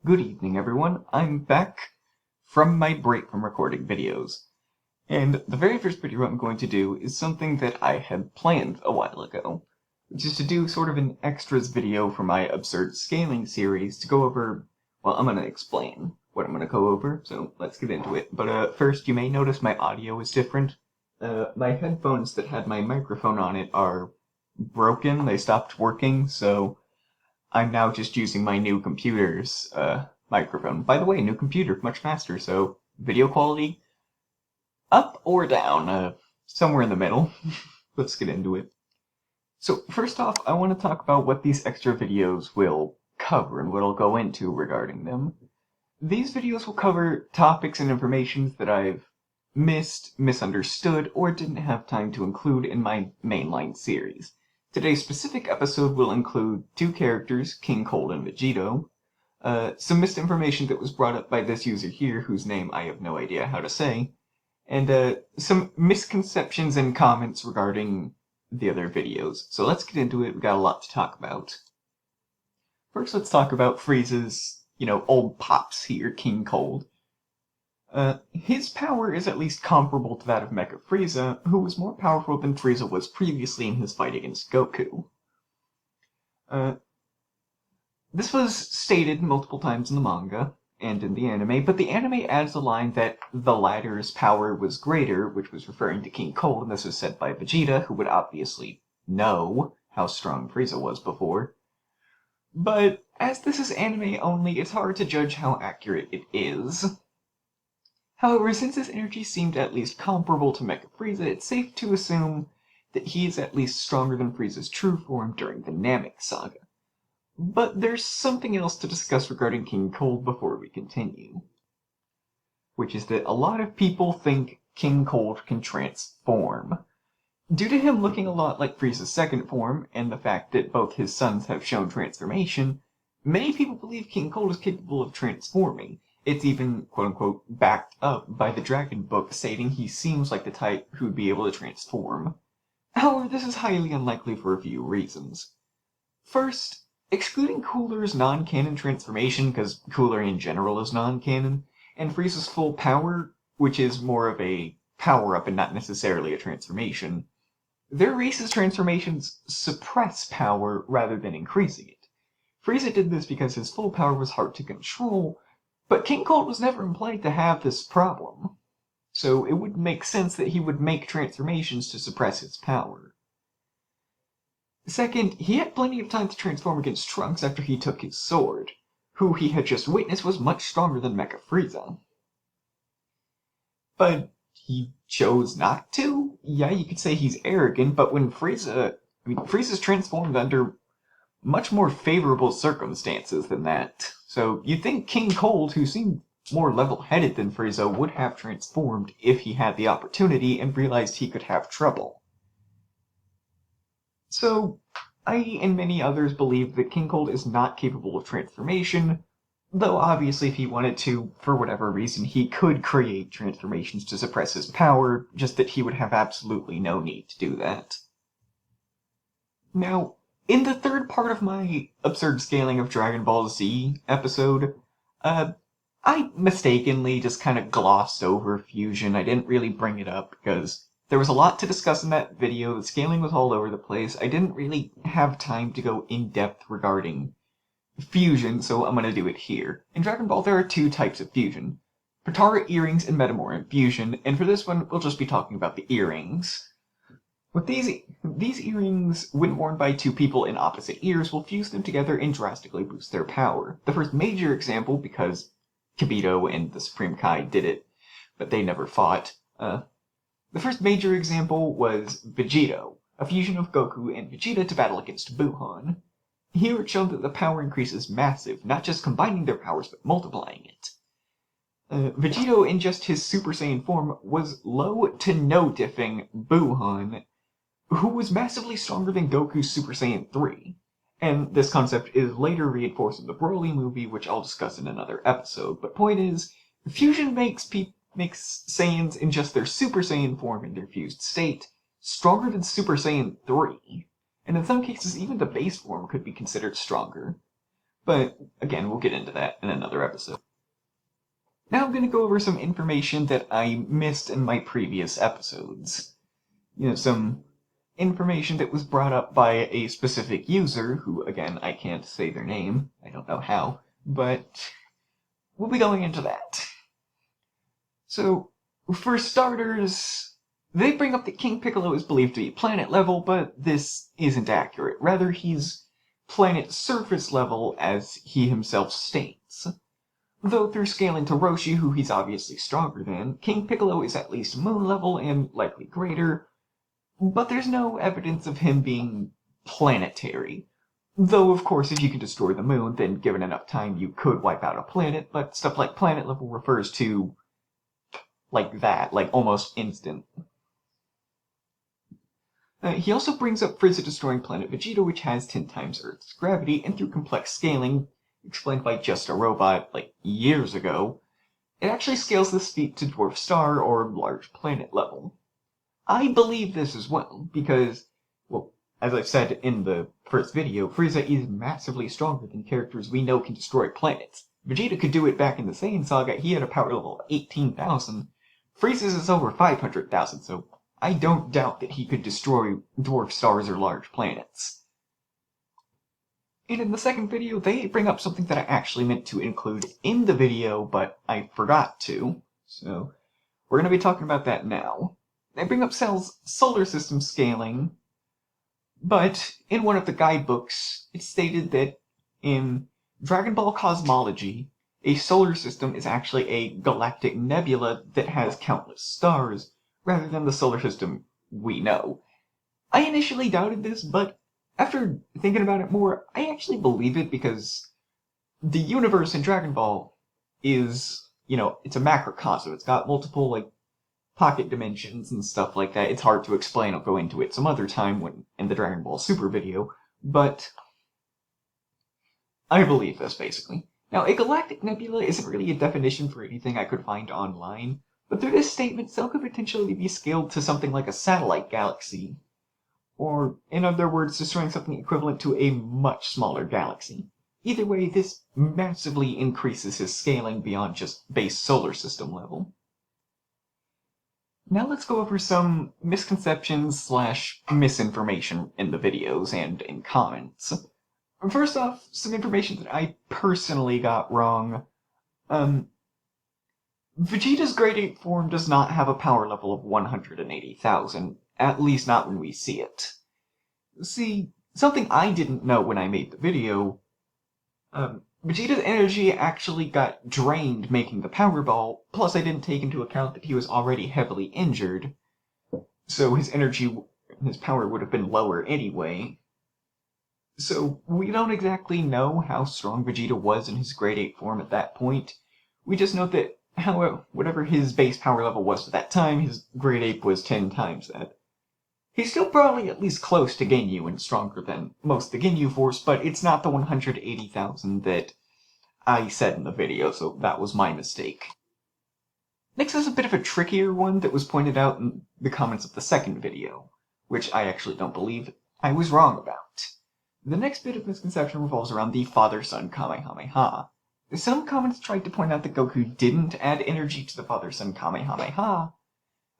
Good evening, everyone. I'm back from my break from recording videos. And the very first video I'm going to do is something that I had planned a while ago, which is to do sort of an extras video for my absurd scaling series to go over, well, I'm going to explain what I'm going to go over, so let's get into it. But first, you may notice my audio is different. My headphones that had my microphone on it are broken. They stopped working, so I'm now just using my new computer's microphone. By the way, new computer, much faster, so video quality, up or down? Somewhere in the middle. Let's get into it. So first off, I want to talk about what these extra videos will cover and what I'll go into regarding them. These videos will cover topics and information that I've missed, misunderstood, or didn't have time to include in my mainline series. Today's specific episode will include two characters, King Cold and Vegeta, some misinformation that was brought up by this user here, whose name I have no idea how to say, and some misconceptions and comments regarding the other videos. So let's get into it, we got a lot to talk about. First, let's talk about Frieza's, old pops here, King Cold. His power is at least comparable to that of Mecha Frieza, who was more powerful than Frieza was previously in his fight against Goku. This was stated multiple times in the manga and in the anime, but the anime adds a line that the latter's power was greater, which was referring to King Cold, and this was said by Vegeta, who would obviously know how strong Frieza was before. But as this is anime only, it's hard to judge how accurate it is. However, since his energy seemed at least comparable to Mecha Frieza, it's safe to assume that he is at least stronger than Frieza's true form during the Namek Saga. But there's something else to discuss regarding King Cold before we continue, which is that a lot of people think King Cold can transform. Due to him looking a lot like Frieza's second form, and the fact that both his sons have shown transformation, many people believe King Cold is capable of transforming. It's even, quote-unquote, backed up by the Dragon Book, stating he seems like the type who'd be able to transform. However, this is highly unlikely for a few reasons. First, excluding Cooler's non-canon transformation, because Cooler in general is non-canon, and Frieza's full power, which is more of a power-up and not necessarily a transformation, their race's transformations suppress power rather than increasing it. Frieza did this because his full power was hard to control, but King Cold was never implied to have this problem, so it would make sense that he would make transformations to suppress his power. Second, he had plenty of time to transform against Trunks after he took his sword, who he had just witnessed was much stronger than Mecha Frieza. But he chose not to? Yeah, you could say he's arrogant, but when Frieza's transformed under much more favorable circumstances than that. So you'd think King Cold, who seemed more level-headed than Frieza, would have transformed if he had the opportunity and realized he could have trouble. So, I and many others believe that King Cold is not capable of transformation, though obviously if he wanted to, for whatever reason, he could create transformations to suppress his power, just that he would have absolutely no need to do that. Now, in the third part of my absurd scaling of Dragon Ball Z episode, I mistakenly just kind of glossed over fusion. I didn't really bring it up because there was a lot to discuss in that video. The scaling was all over the place. I didn't really have time to go in depth regarding fusion, so I'm going to do it here. In Dragon Ball, there are two types of fusion: Potara earrings and Metamoran fusion, and for this one, we'll just be talking about the earrings. With these earrings, when worn by two people in opposite ears, will fuse them together and drastically boost their power. The first major example, because Kibito and the Supreme Kai did it, but they never fought. The first major example was Vegeta, a fusion of Goku and Vegeta to battle against Buhan. Here it showed that the power increase is massive, not just combining their powers, but multiplying it. Vegeta, in just his Super Saiyan form, was low to no diffing Buhan, who was massively stronger than Goku's Super Saiyan 3. And this concept is later reinforced in the Broly movie, which I'll discuss in another episode. But point is, fusion makes Saiyans in just their Super Saiyan form in their fused state stronger than Super Saiyan 3. And in some cases, even the base form could be considered stronger. But, again, we'll get into that in another episode. Now I'm going to go over some information that I missed in my previous episodes. Some information that was brought up by a specific user, who, again, I can't say their name, I don't know how, but we'll be going into that. So, for starters, they bring up that King Piccolo is believed to be planet level, but this isn't accurate. Rather, he's planet surface level, as he himself states. Though through scaling to Roshi, who he's obviously stronger than, King Piccolo is at least moon level and likely greater, but there's no evidence of him being planetary. Though, of course, if you can destroy the moon, then given enough time you could wipe out a planet, but stuff like planet level refers to like that, like almost instant. He also brings up Frieza destroying planet Vegeta, which has 10 times Earth's gravity, and through complex scaling, explained by Just a Robot, years ago, it actually scales this feat to dwarf star or large planet level. I believe this as well, because, well, as I've said in the first video, Frieza is massively stronger than characters we know can destroy planets. Vegeta could do it back in the Saiyan Saga, he had a power level of 18,000. Frieza's is over 500,000, so I don't doubt that he could destroy dwarf stars or large planets. And in the second video, they bring up something that I actually meant to include in the video, but I forgot to, so we're going to be talking about that now. They bring up Cell's solar system scaling, but in one of the guidebooks, it's stated that in Dragon Ball cosmology, a solar system is actually a galactic nebula that has countless stars, rather than the solar system we know. I initially doubted this, but after thinking about it more, I actually believe it because the universe in Dragon Ball is, it's a macrocosm. It's got multiple, pocket dimensions and stuff like that. It's hard to explain. I'll go into it some other time when in the Dragon Ball Super video, but I believe this, basically. Now, a galactic nebula isn't really a definition for anything I could find online, but through this statement, Cell could potentially be scaled to something like a satellite galaxy, or, in other words, destroying something equivalent to a much smaller galaxy. Either way, this massively increases his scaling beyond just base solar system level. Now let's go over some misconceptions / misinformation in the videos and in comments. First off, some information that I personally got wrong. Vegeta's Grade 8 form does not have a power level of 180,000, at least not when we see it. See, something I didn't know when I made the video, Vegeta's energy actually got drained making the Power Ball, plus I didn't take into account that he was already heavily injured, so his power would have been lower anyway. So, we don't exactly know how strong Vegeta was in his Grade 8 form at that point. We just know that whatever his base power level was at that time, his Grade 8 was 10 times that. He's still probably at least close to Ginyu and stronger than most of the Ginyu Force, but it's not the 180,000 that I said in the video, so that was my mistake. Next is a bit of a trickier one that was pointed out in the comments of the second video, which I actually don't believe I was wrong about. The next bit of misconception revolves around the father-son Kamehameha. Some comments tried to point out that Goku didn't add energy to the father-son Kamehameha.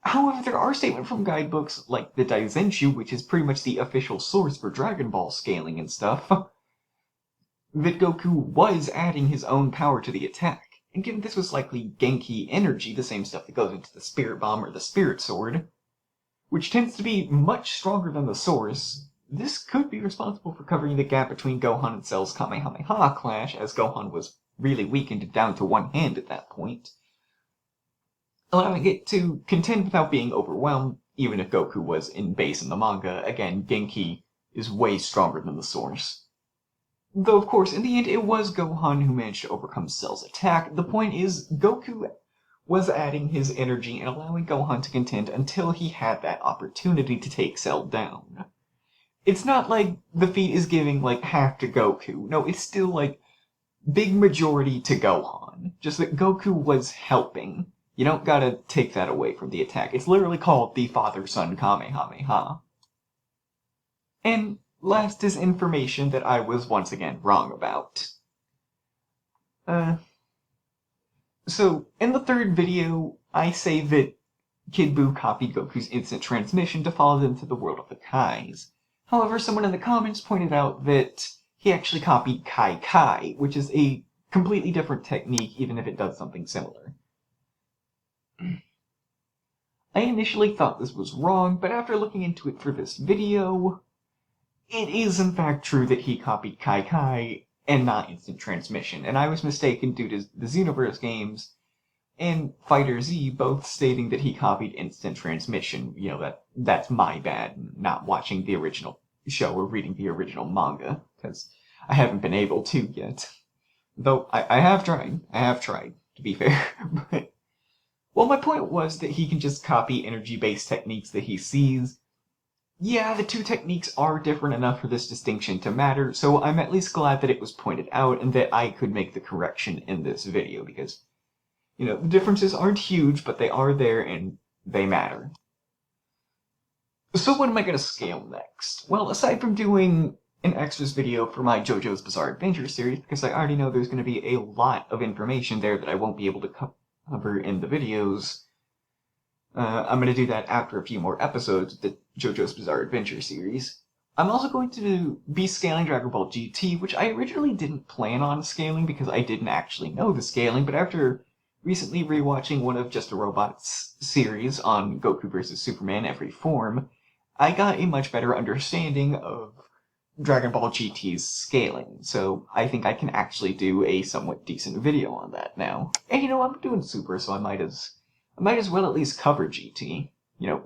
However, there are statements from guidebooks like the Daizenshu, which is pretty much the official source for Dragon Ball scaling and stuff, that Goku was adding his own power to the attack. And given this was likely Genki energy, the same stuff that goes into the Spirit Bomb or the Spirit Sword, which tends to be much stronger than the source, this could be responsible for covering the gap between Gohan and Cell's Kamehameha clash, as Gohan was really weakened down to one hand at that point, allowing it to contend without being overwhelmed, even if Goku was in base in the manga. Again, Genki is way stronger than the source. Though, of course, in the end, it was Gohan who managed to overcome Cell's attack. The point is, Goku was adding his energy and allowing Gohan to contend until he had that opportunity to take Cell down. It's not like the feat is giving, half to Goku. No, it's still, big majority to Gohan. Just that Goku was helping. You don't gotta take that away from the attack. It's literally called the father-son Kamehameha. And last is information that I was once again wrong about. So, in the third video, I say that Kid Buu copied Goku's instant transmission to follow them to the world of the Kais. However, someone in the comments pointed out that he actually copied Kai Kai, which is a completely different technique even if it does something similar. I initially thought this was wrong, but after looking into it for this video, it is in fact true that he copied Kai Kai and not instant transmission, and I was mistaken due to the Xenoverse games and Fighter Z both stating that he copied instant transmission. That's my bad, not watching the original show or reading the original manga, because I haven't been able to yet. Though I have tried. I have tried, to be fair. But, well, my point was that he can just copy energy-based techniques that he sees. Yeah, the two techniques are different enough for this distinction to matter, so I'm at least glad that it was pointed out and that I could make the correction in this video, because, the differences aren't huge, but they are there and they matter. So what am I going to scale next? Well, aside from doing an extras video for my JoJo's Bizarre Adventure series, because I already know there's going to be a lot of information there that I won't be able to cover in the videos, I'm going to do that after a few more episodes of the JoJo's Bizarre Adventure series. I'm also going to be scaling Dragon Ball GT, which I originally didn't plan on scaling because I didn't actually know the scaling, but after recently rewatching one of Just a Robot's series on Goku vs. Superman Every Form, I got a much better understanding of Dragon Ball GT's scaling, so I think I can actually do a somewhat decent video on that now. And I'm doing Super, so I might as well at least cover GT.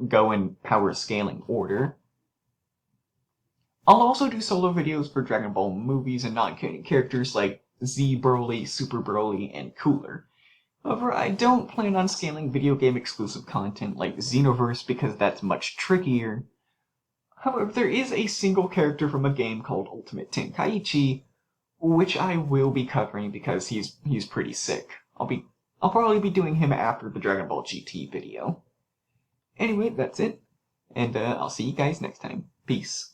Go in power scaling order. I'll also do solo videos for Dragon Ball movies and non-canon characters like Z Broly, Super Broly, and Cooler. However, I don't plan on scaling video game exclusive content like Xenoverse because that's much trickier. However, there is a single character from a game called Ultimate Tenkaichi, which I will be covering because he's pretty sick. I'll probably be doing him after the Dragon Ball GT video. Anyway, that's it, and I'll see you guys next time. Peace.